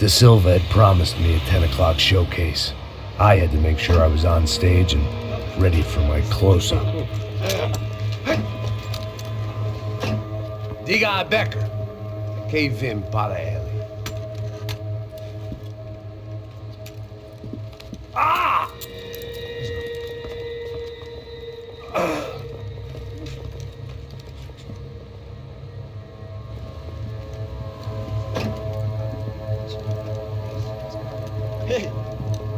De Silva had promised me a 10 o'clock showcase. I had to make sure I was on stage and ready for my close-up. Diga a Becker que vim para ele. Ah! Ei,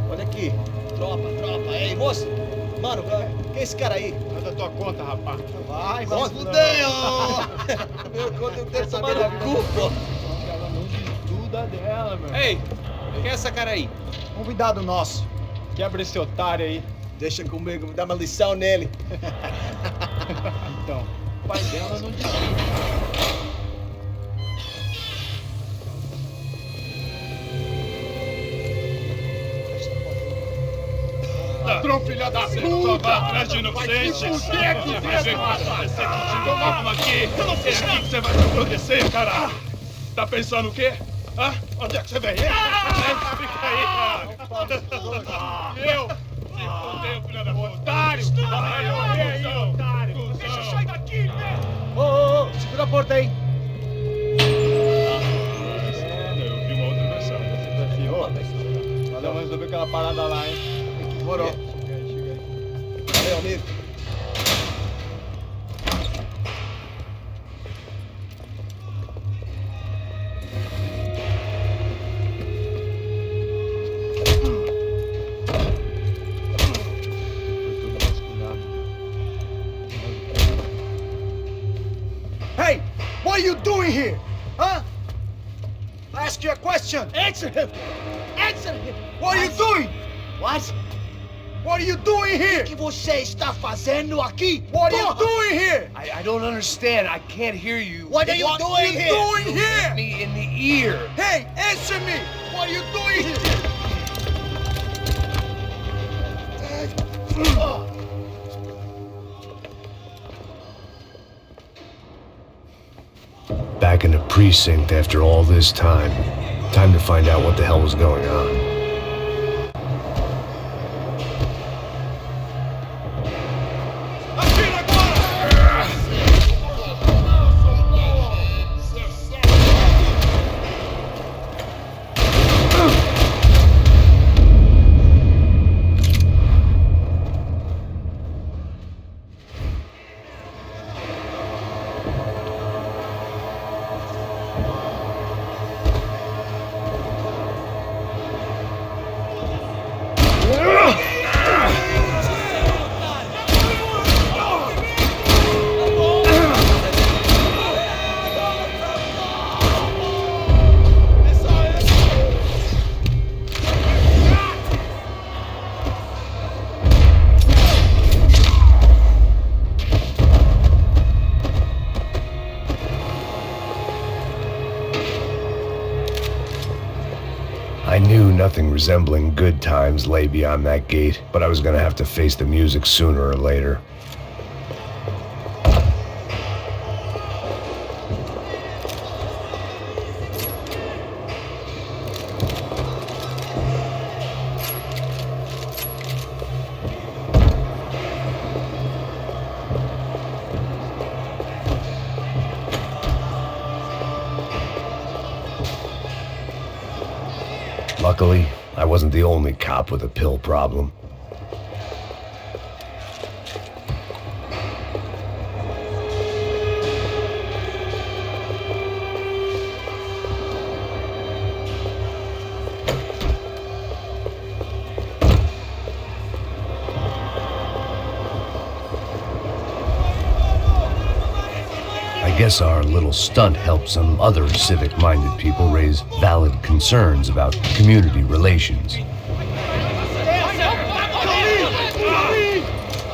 olha aqui. Tropa. Ei, moço. Mano, quem é esse cara aí? Vai da tua conta, rapaz. Vai fudeu! Meu conta, eu quero saber da culpa. Ela não estuda dela, meu. Ei, quem é essa cara aí? Convidado nosso. Quebra esse otário aí. Deixa comigo, me dá uma lição nele. Então, o pai dela não diz. Ladrão, filha da puta! Vai atrás de inocente! O que é que vai ver acontecer contigo mesmo aqui? É aqui que você vai se acontecer, cara! Tá pensando o quê? Hã? Onde é que você vem? Fica aí, cara! Eu? Se fodeu, filha da puta! Otário! Aí, otário! Deixa eu sair daqui, né? Ô, segura a porta aí. Eu vi uma outra versão. Valeu, mas resolveu aquela parada lá, hein? Demorou. Chega aí. Valeu, amigo. Hey, what are you doing here? Huh? I ask you a question. Answer him! Answer him! What are you doing? What? What are you doing O here? que você está fazendo aqui? What are you Porra! doing here? I don't understand. I can't hear you. What are you What doing are you here? doing Hit here? me in the ear. Hey, answer me. What are you doing here? Back in the precinct after all this time. Time to find out what the hell was going on. Atira agora! I knew nothing resembling good times lay beyond that gate, but I was gonna have to face the music sooner or later. Luckily, I wasn't the only cop with a pill problem. I guess our little stunt helped some other civic-minded people raise valid concerns about community relations.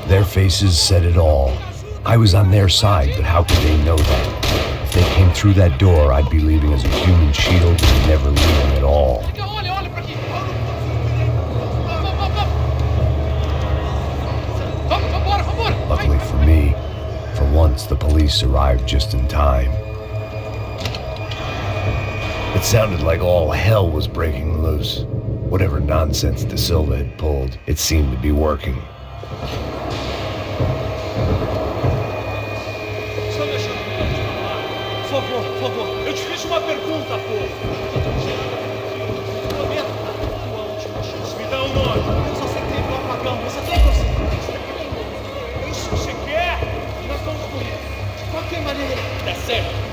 Their faces said it all. I was on their side, but how could they know that? If they came through that door, I'd be leaving as a human shield and never leaving at all. Luckily for me, for once the police arrived just in time. It sounded like all hell was breaking loose. Whatever nonsense De Silva had pulled, it seemed to be working. Só deixa eu falar. Por favor. Eu te fiz uma pergunta, pô. Prometo, tua última chance. Me dá um nome. Eu só sei que teve um apagão. Você tem que conseguir. É isso que você quer? Nós vamos com ele. De qualquer maneira, dá certo.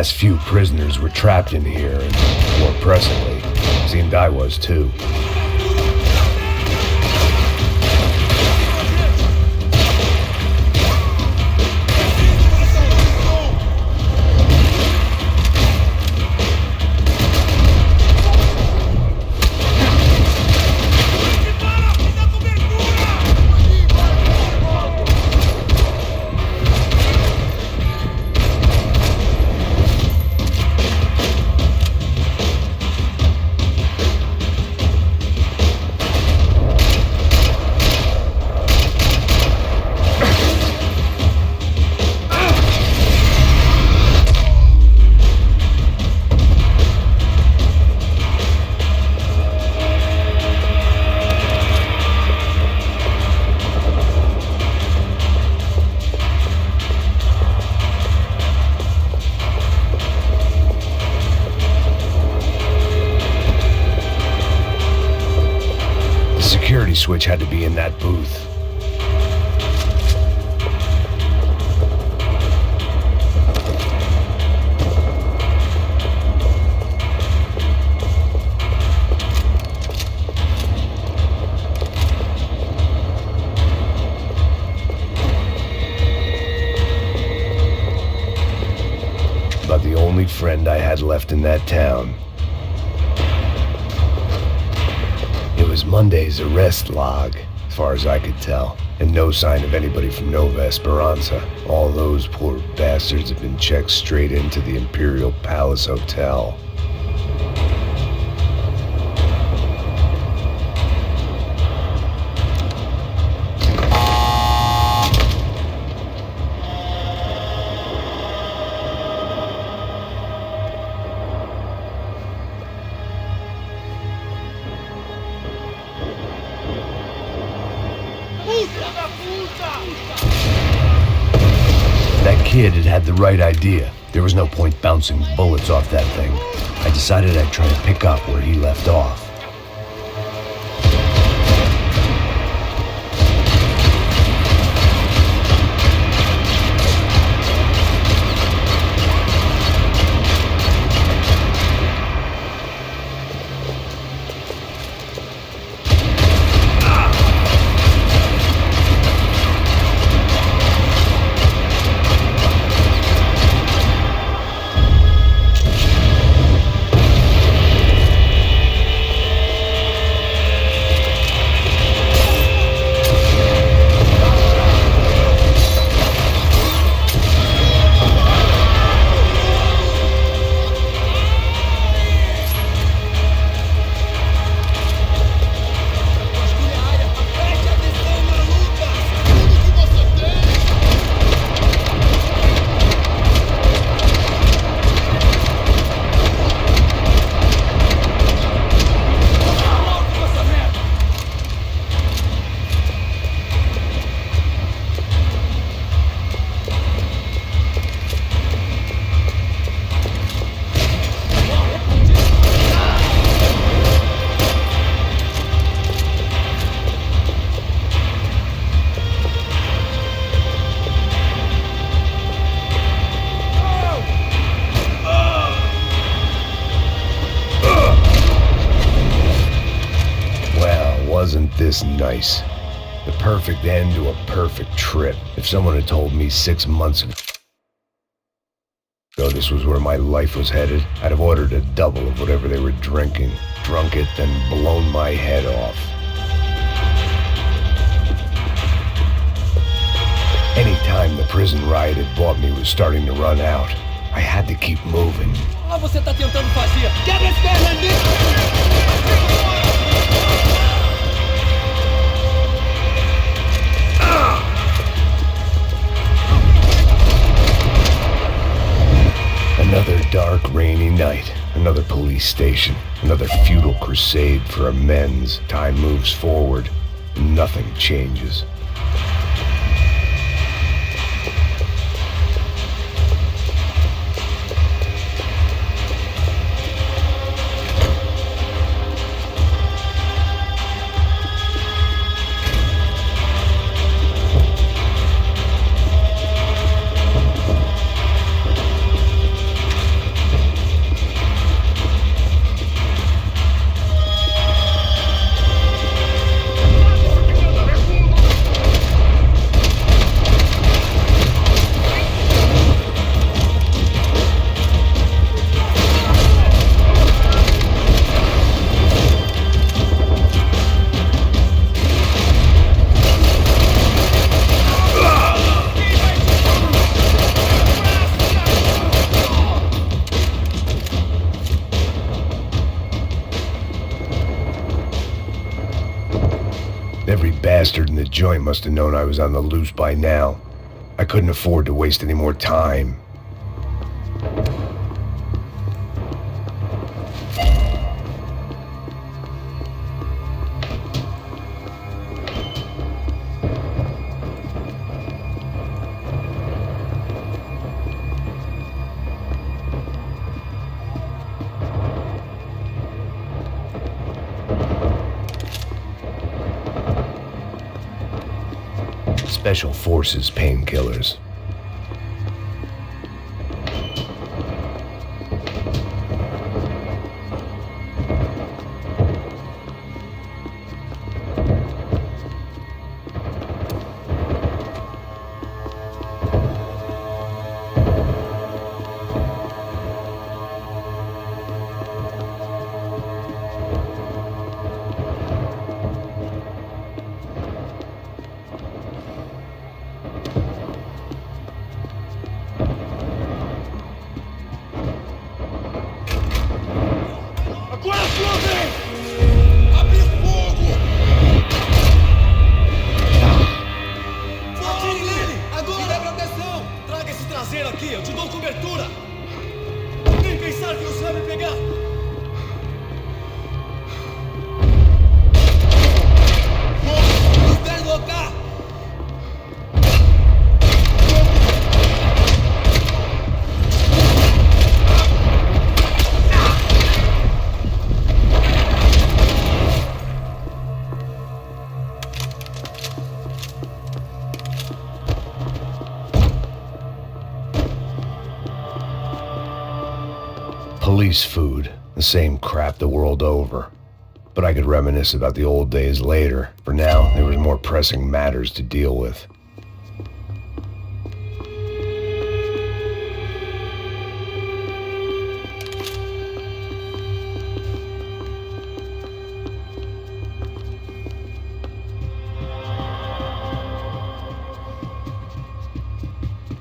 last few prisoners were trapped in here, and more pressingly, seemed I was too. The switch had to be in that booth. About the only friend I had left in that town. It was Monday's arrest log, as far as I could tell, and no sign of anybody from Nova Esperanza. All those poor bastards had been checked straight into the Imperial Palace Hotel. That kid had had the right idea. There was no point bouncing bullets off that thing. I decided I'd try to pick up where he left off. wasn't this nice? The perfect end to a perfect trip. If someone had told me 6 months ago this was where my life was headed, I'd have ordered a double of whatever they were drinking, drunk it, then blown my head off. Any time the prison riot had bought me was starting to run out, I had to keep moving. Olha você tá tentando fazer. Quebra as pernas dele! Another dark, rainy night, another police station, another futile crusade for amends. Time moves forward, and nothing changes. Every bastard in the joint must have known I was on the loose by now. I couldn't afford to waste any more time. Special Forces painkillers. Aqui, eu te dou cobertura! Nem pensar que você vai me pegar! Espere locar! Police food, the same crap the world over. But I could reminisce about the old days later. For now, there was more pressing matters to deal with.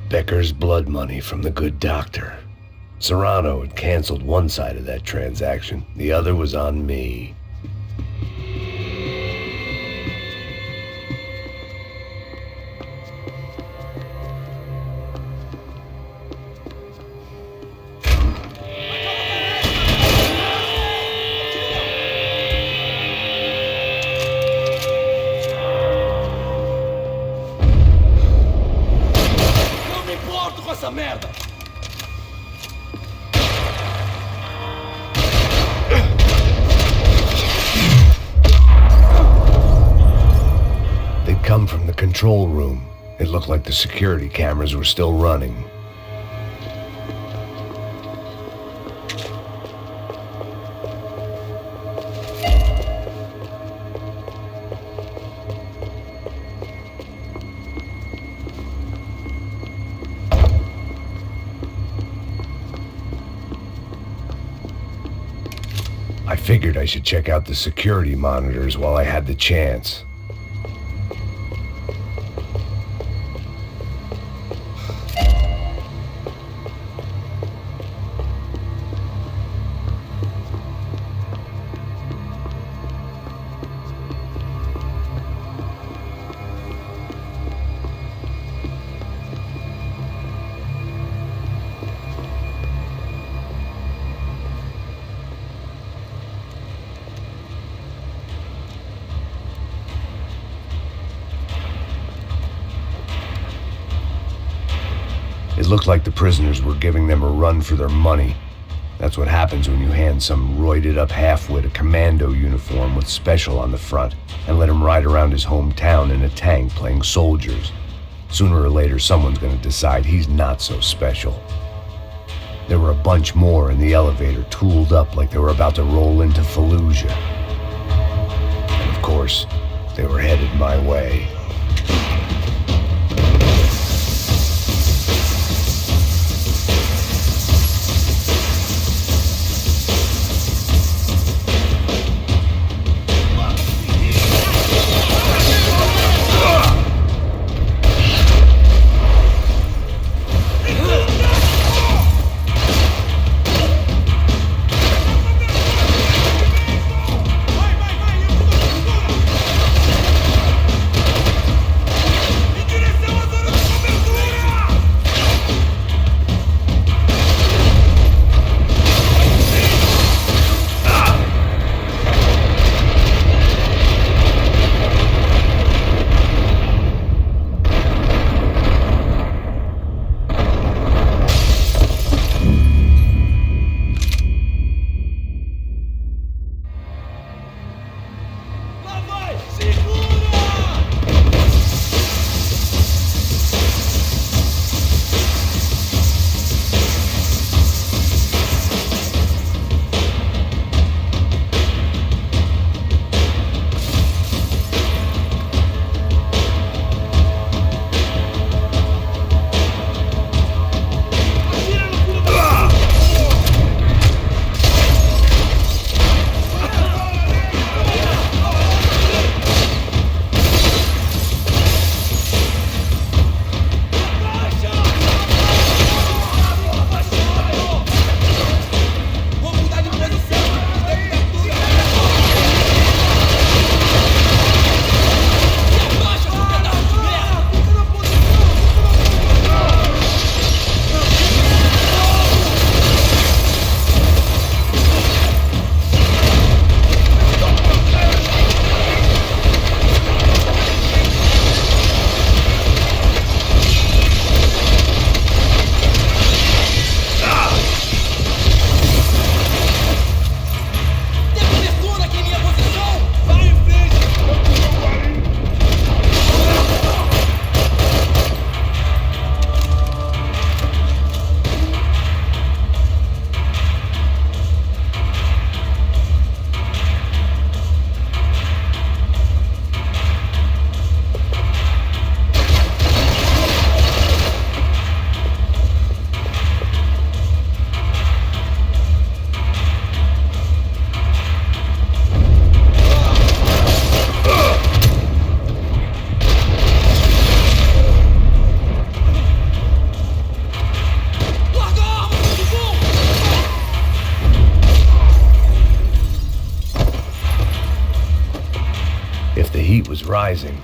Becker's blood money from the good doctor. Serrano had canceled one side of that transaction. The other was on me. Não me importo com essa merda! Come from the control room. It looked like the security cameras were still running. figured I should check out the security monitors while I had the chance. It looked like the prisoners were giving them a run for their money. That's what happens when you hand some roided-up halfwit a commando uniform with special on the front and let him ride around his hometown in a tank playing soldiers. Sooner or later, someone's gonna decide he's not so special. There were a bunch more in the elevator, tooled up like they were about to roll into Fallujah. And of course, they were headed my way. If the heat was rising,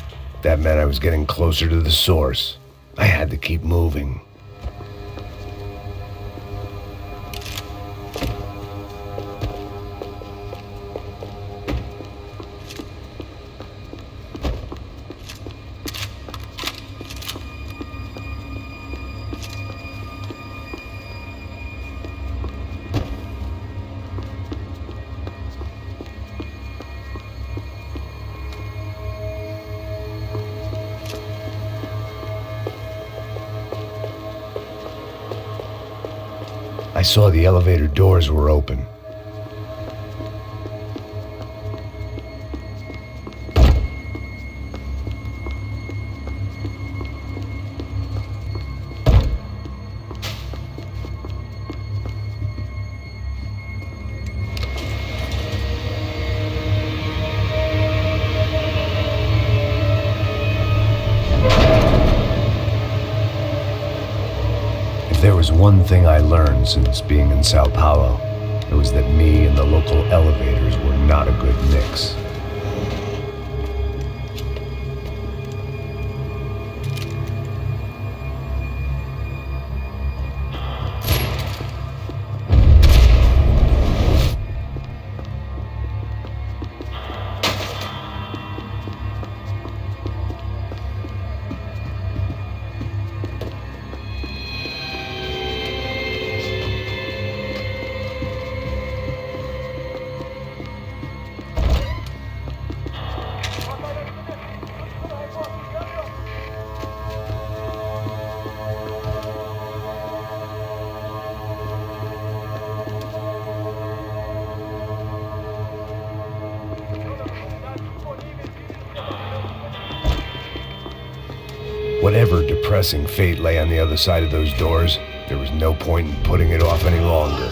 that meant I was getting closer to the source. I had to keep moving. I saw the elevator doors were open. was one thing I learned since being in Sao Paulo. It was that me and the local elevators were not a good mix. Whatever depressing fate lay on the other side of those doors, there was no point in putting it off any longer.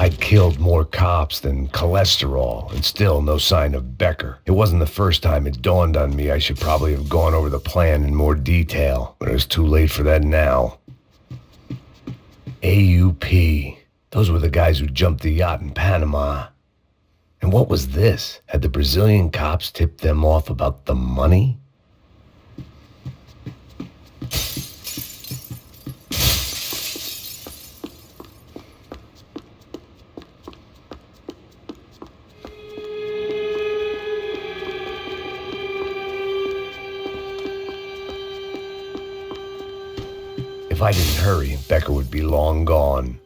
I'd killed more cops than cholesterol, and still no sign of Becker. It wasn't the first time it dawned on me I should probably have gone over the plan in more detail, but it was too late for that now. AUP. Those were the guys who jumped the yacht in Panama. And what was this? Had the Brazilian cops tipped them off about the money? If I didn't hurry, Becker would be long gone.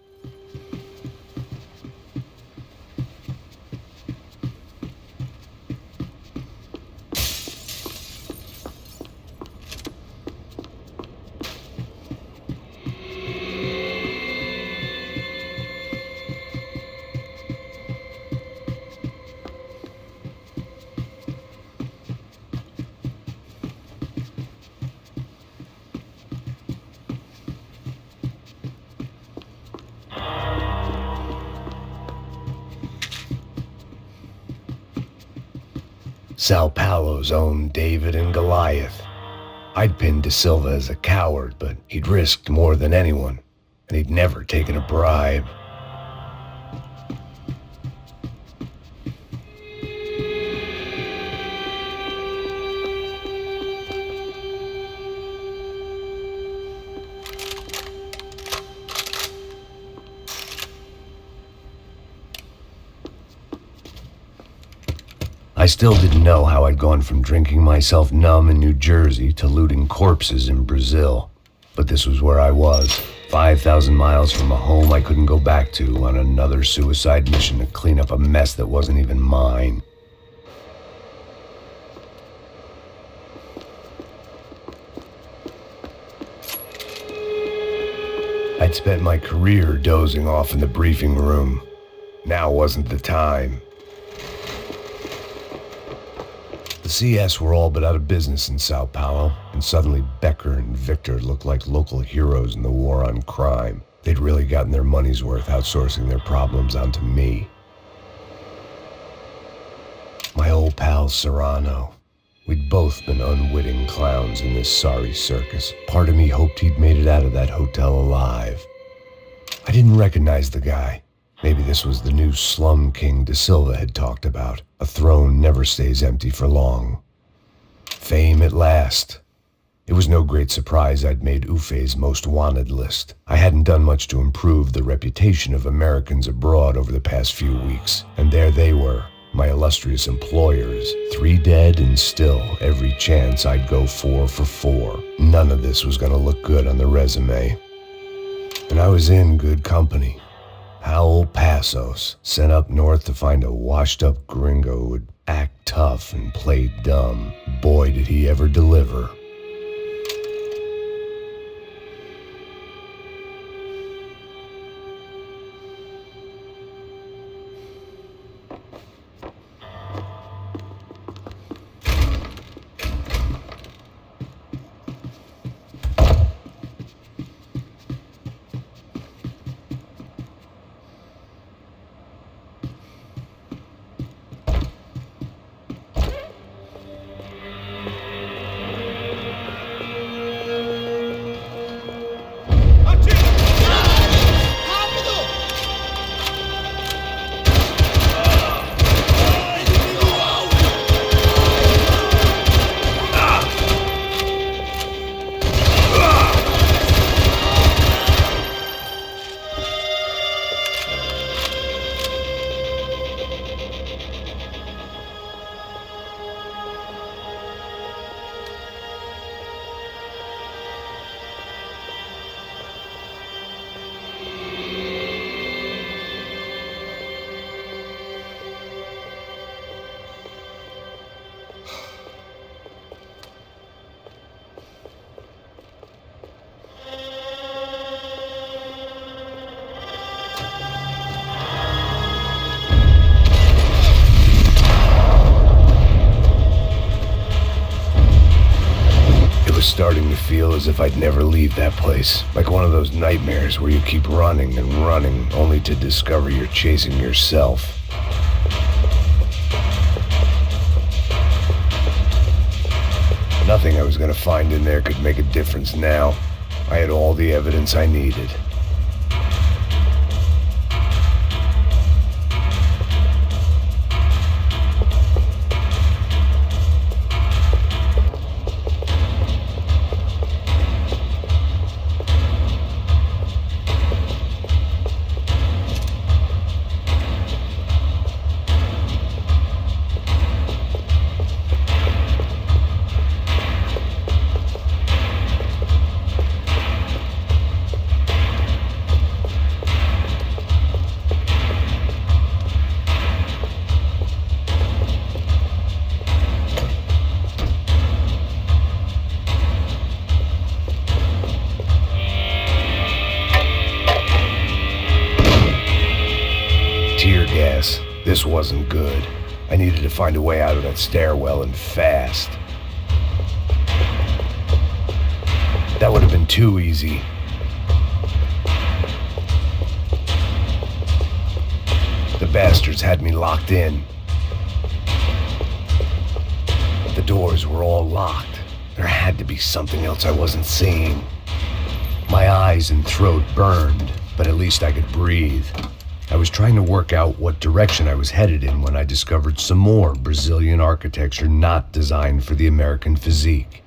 Sao Paulo's own David and Goliath. I'd pinned De Silva as a coward, but he'd risked more than anyone, and he'd never taken a bribe. I still didn't know how I'd gone from drinking myself numb in New Jersey to looting corpses in Brazil. But this was where I was, 5,000 miles from a home I couldn't go back to, on another suicide mission to clean up a mess that wasn't even mine. I'd spent my career dozing off in the briefing room. Now wasn't the time. The CS were all but out of business in Sao Paulo, and suddenly Becker and Victor looked like local heroes in the war on crime. They'd really gotten their money's worth outsourcing their problems onto me. My old pal Serrano. We'd both been unwitting clowns in this sorry circus. Part of me hoped he'd made it out of that hotel alive. I didn't recognize the guy. Maybe this was the new slum king De Silva had talked about. A throne never stays empty for long. Fame at last. It was no great surprise I'd made Ufe's most wanted list. I hadn't done much to improve the reputation of Americans abroad over the past few weeks, and there they were, my illustrious employers, 3 dead and still every chance I'd go 4 for 4. None of this was going to look good on the resume. And I was in good company. Howell Passos, sent up north to find a washed-up gringo who would act tough and play dumb. Boy, did he ever deliver. starting to feel as if I'd never leave that place. Like one of those nightmares where you keep running and running only to discover you're chasing yourself. Nothing I was gonna find in there could make a difference now. I had all the evidence I needed. Tear gas. This wasn't good. I needed to find a way out of that stairwell and fast. That would have been too easy. The bastards had me locked in. The doors were all locked. There had to be something else I wasn't seeing. My eyes and throat burned, but at least I could breathe. I was trying to work out what direction I was headed in when I discovered some more Brazilian architecture not designed for the American physique.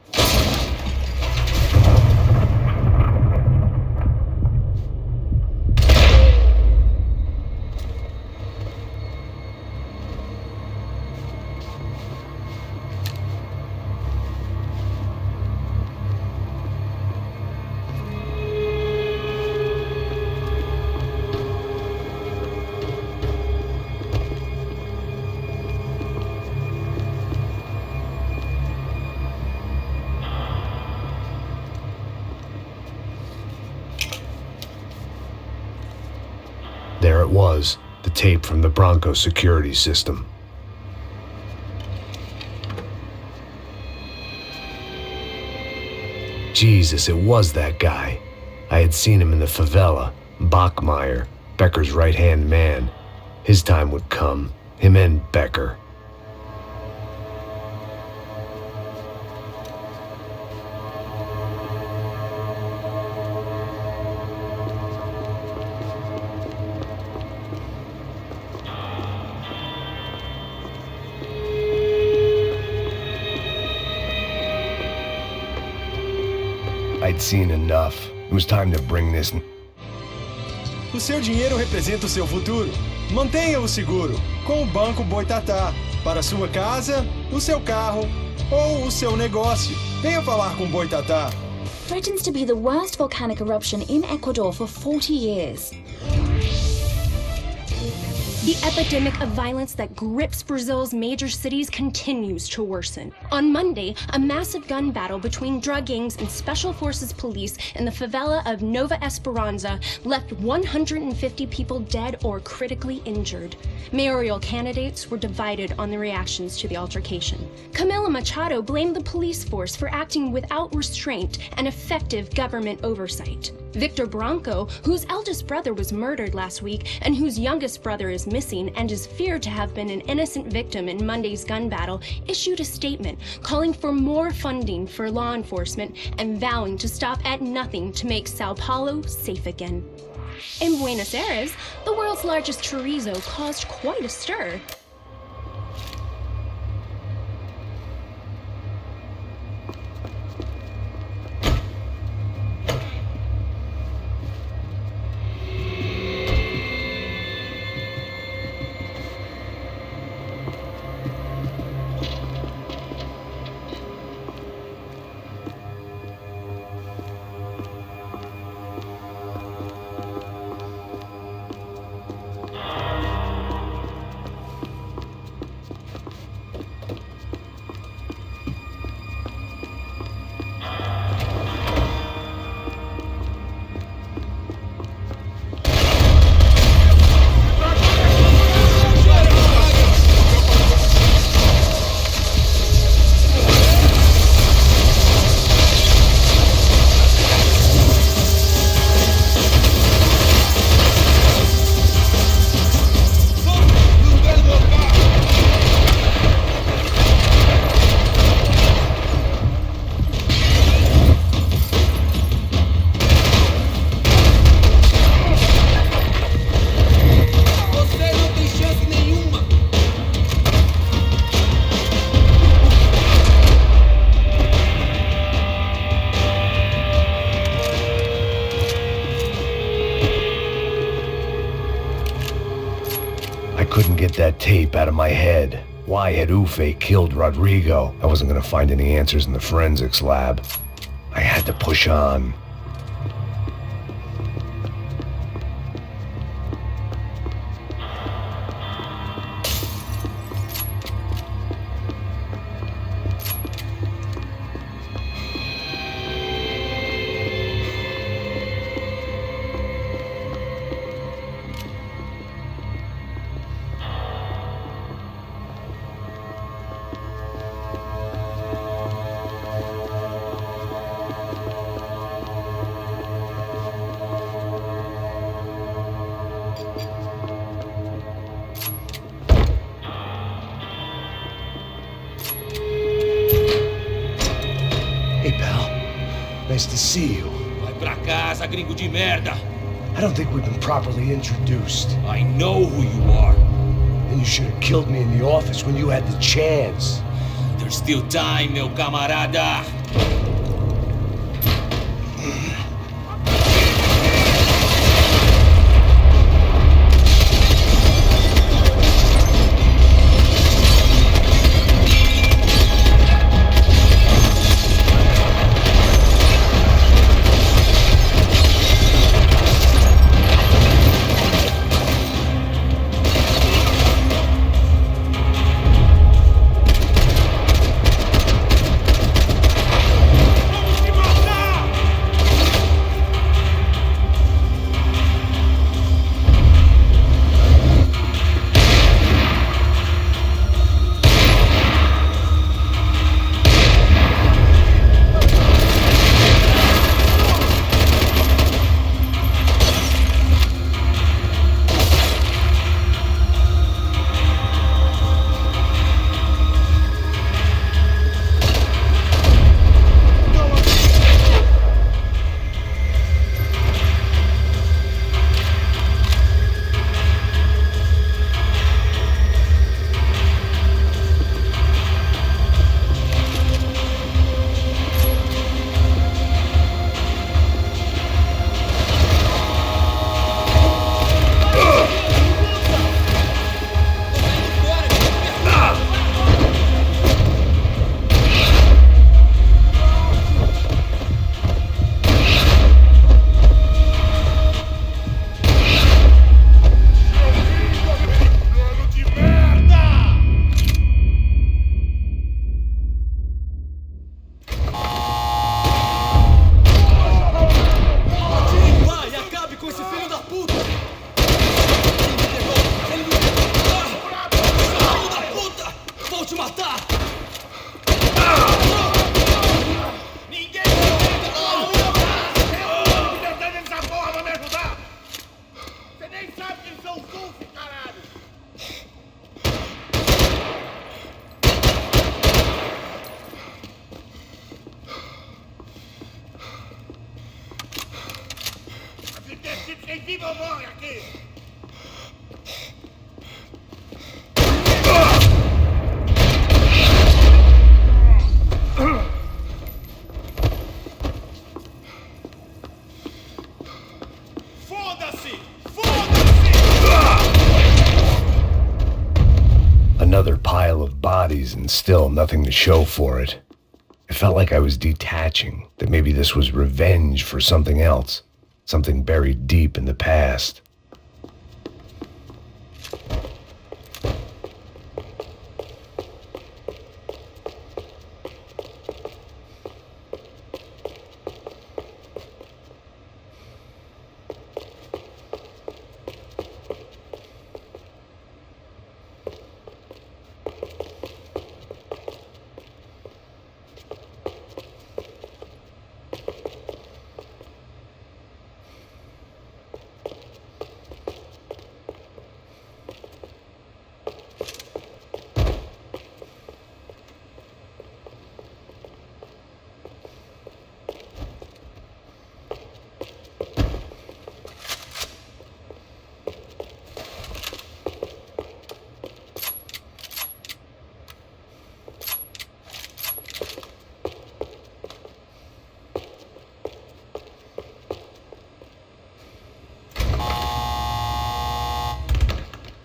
There it was, the tape from the Bronco security system. Jesus, it was that guy. I had seen him in the favela, Bachmeyer, Becker's right-hand man. His time would come, him and Becker. I'd seen enough. It was time to bring this. O seu dinheiro representa o seu futuro. Mantenha-o seguro com o Banco Boitatá para a sua casa, o seu carro ou o seu negócio. Venha falar com Boitatá. Threatens to be the worst volcanic eruption in Ecuador for 40 years. The epidemic of violence that grips Brazil's major cities continues to worsen. On Monday, a massive gun battle between drug gangs and special forces police in the favela of Nova Esperança left 150 people dead or critically injured. Mayoral candidates were divided on the reactions to the altercation. Camila Machado blamed the police force for acting without restraint and effective government oversight. Victor Branco, whose eldest brother was murdered last week and whose youngest brother is missing and is feared to have been an innocent victim in Monday's gun battle, issued a statement calling for more funding for law enforcement and vowing to stop at nothing to make Sao Paulo safe again. In Buenos Aires, the world's largest chorizo caused quite a stir. I couldn't get that tape out of my head. Why had Ufe killed Rodrigo? I wasn't gonna find any answers in the forensics lab. I had to push on. Hey, pal. Nice to see you. Vai pra casa, gringo de merda. I don't think we've been properly introduced. I know who you are. And you should have killed me in the office when you had the chance. There's still time, meu camarada. Another pile of bodies and still nothing to show for it. It felt like I was detaching, that maybe this was revenge for something else, something buried deep in the past.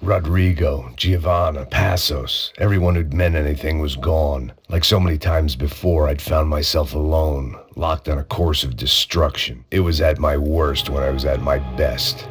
Rodrigo, Giovanna, Passos, everyone who'd meant anything was gone. Like so many times before, I'd found myself alone, locked on a course of destruction. It was at my worst when I was at my best.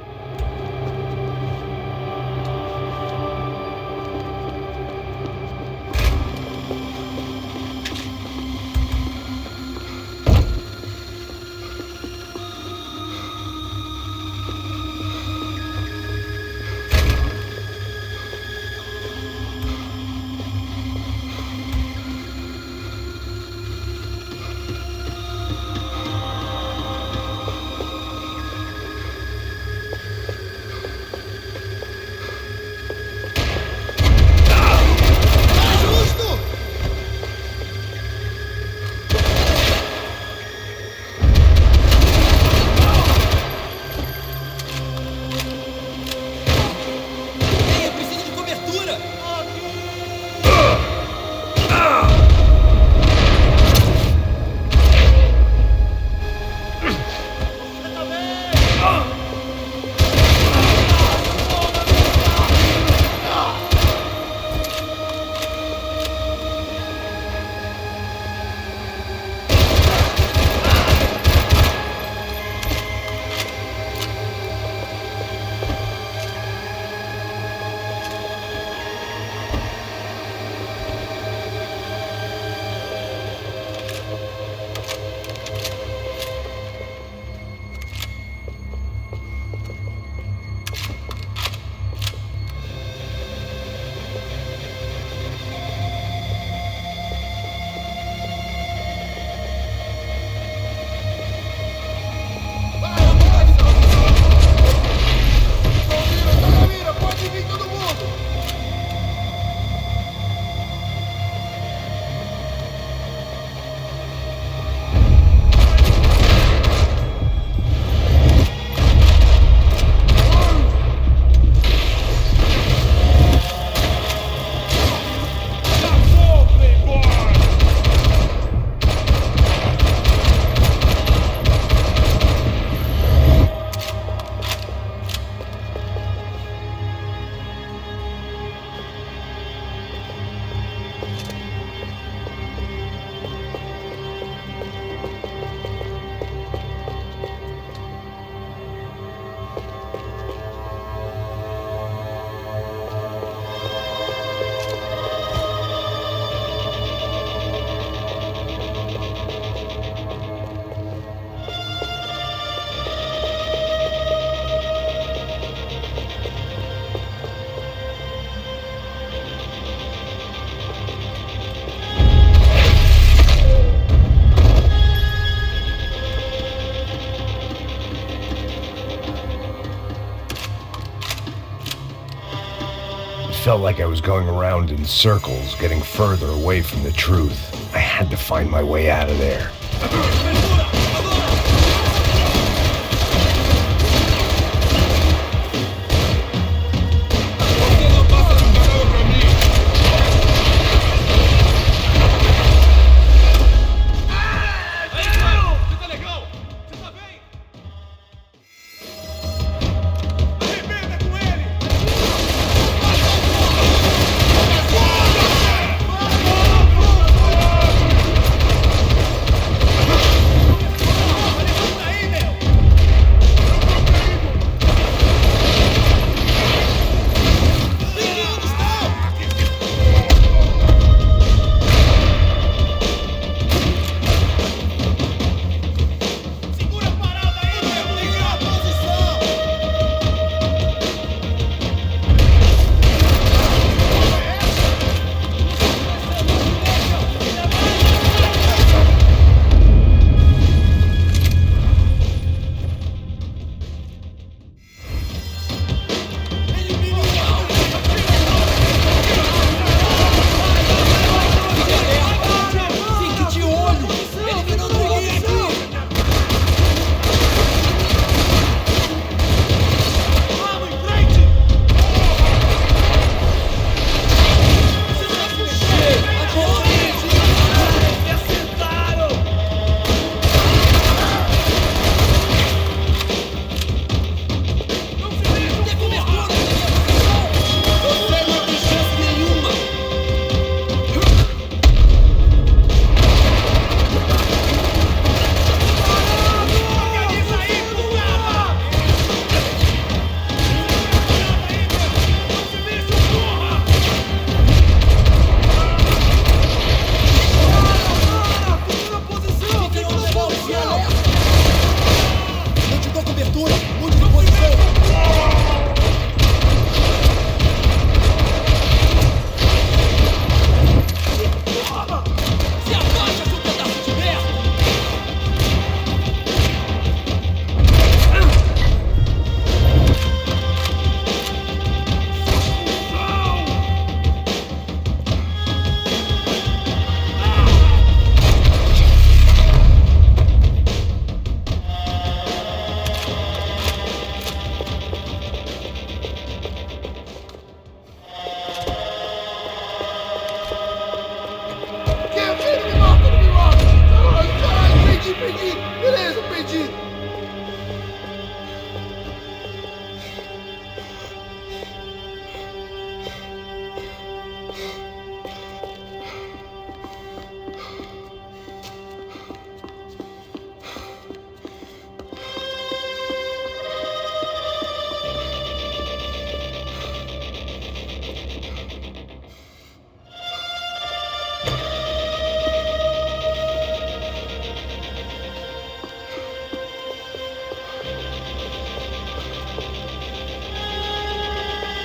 Felt like I was going around in circles, getting further away from the truth. I had to find my way out of there.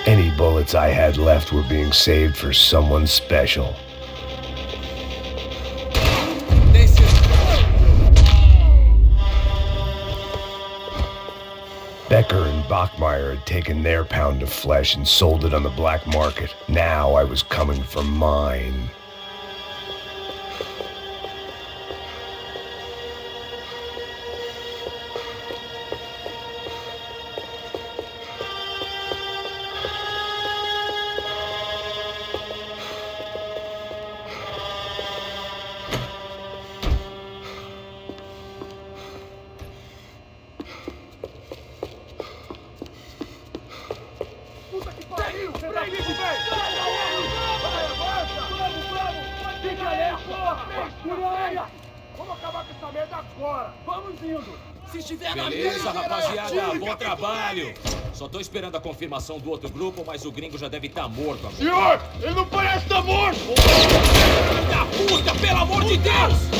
Any bullets I had left were being saved for someone special. Becker and Bachmeyer had taken their pound of flesh and sold it on the black market. Now I was coming for mine. Beleza, rapaziada, bom trabalho. Só tô esperando a confirmação do outro grupo, mas o gringo já deve estar morto agora. Senhor, ele não parece estar morto! Filho da puta, pelo amor de Deus!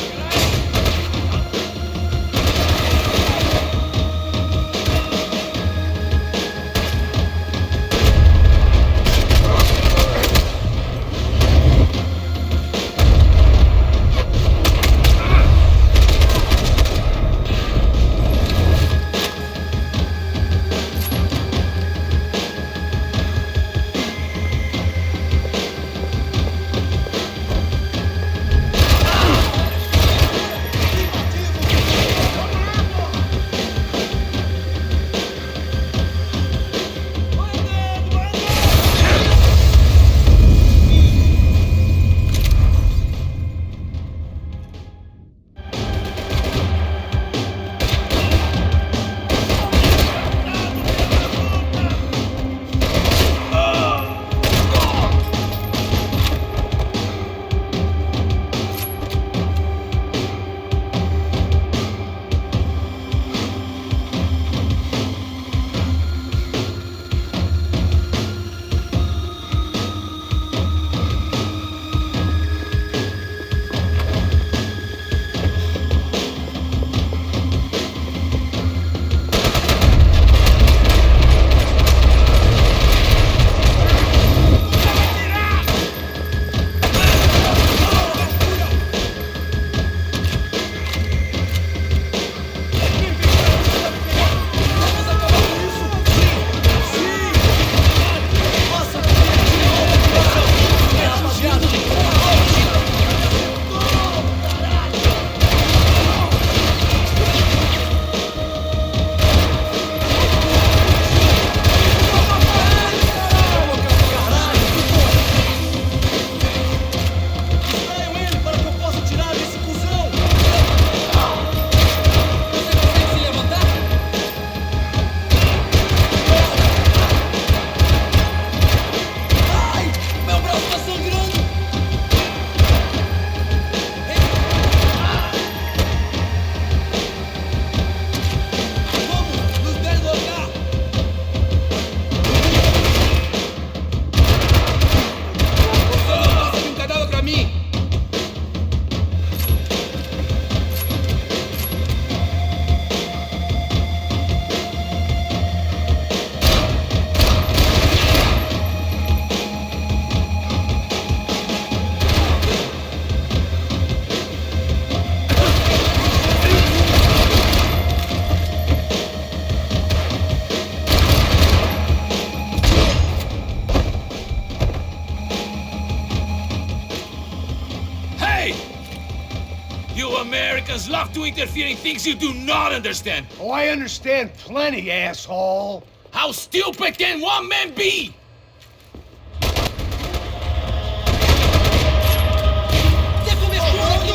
Americans love to interfere in things you do not understand. Oh, I understand plenty, asshole. How stupid can one man be?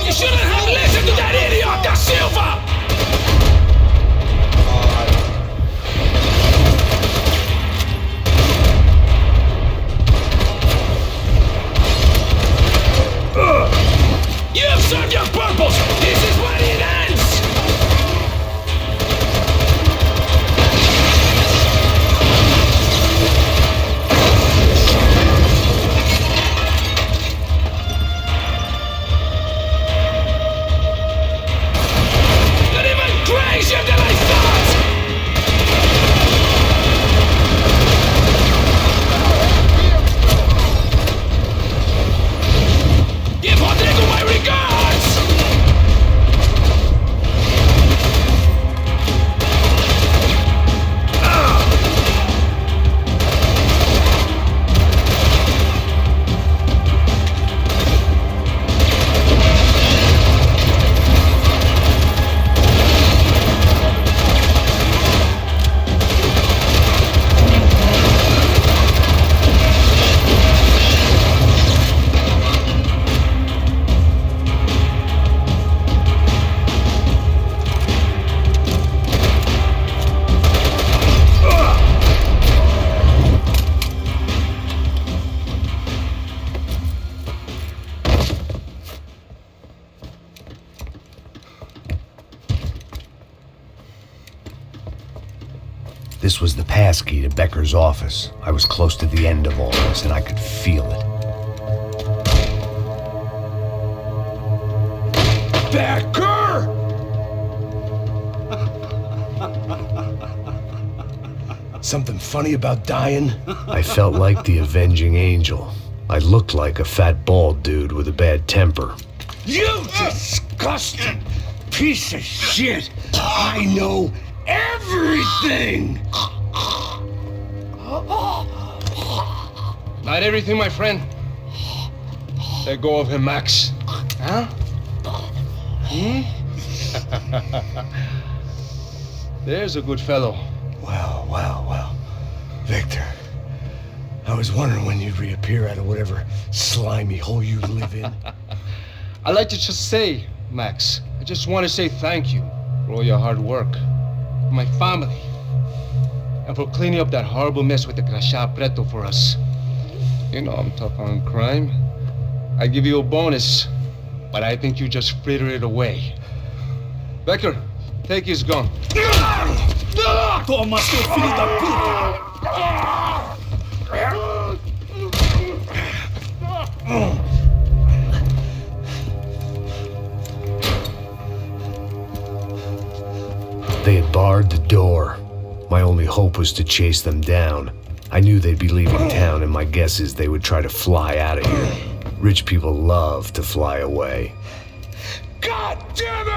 You shouldn't have listened to that idiot, Da Silva! You've served your purpose! This is where it ends! This was the passkey to Becker's office. I was close to the end of all this, and I could feel it. Becker! Something funny about dying? I felt like the avenging angel. I looked like a fat bald dude with a bad temper. You disgusting piece of shit! I know everything! Not everything, my friend. Let go of him, Max. Huh? There's a good fellow. Well. Victor, I was wondering when you'd reappear out of whatever slimy hole you live in. I'd like to just say, Max, I just want to say thank you for all your hard work, for my family, and for cleaning up that horrible mess with the Crachá Preto for us. You know I'm tough on crime. I give you a bonus, but I think you just frittered it away. Becker, take his gun. Toma, seu filho da puta! They had barred the door. My only hope was to chase them down. I knew they'd be leaving town, and my guess is they would try to fly out of here. Rich people love to fly away. God damn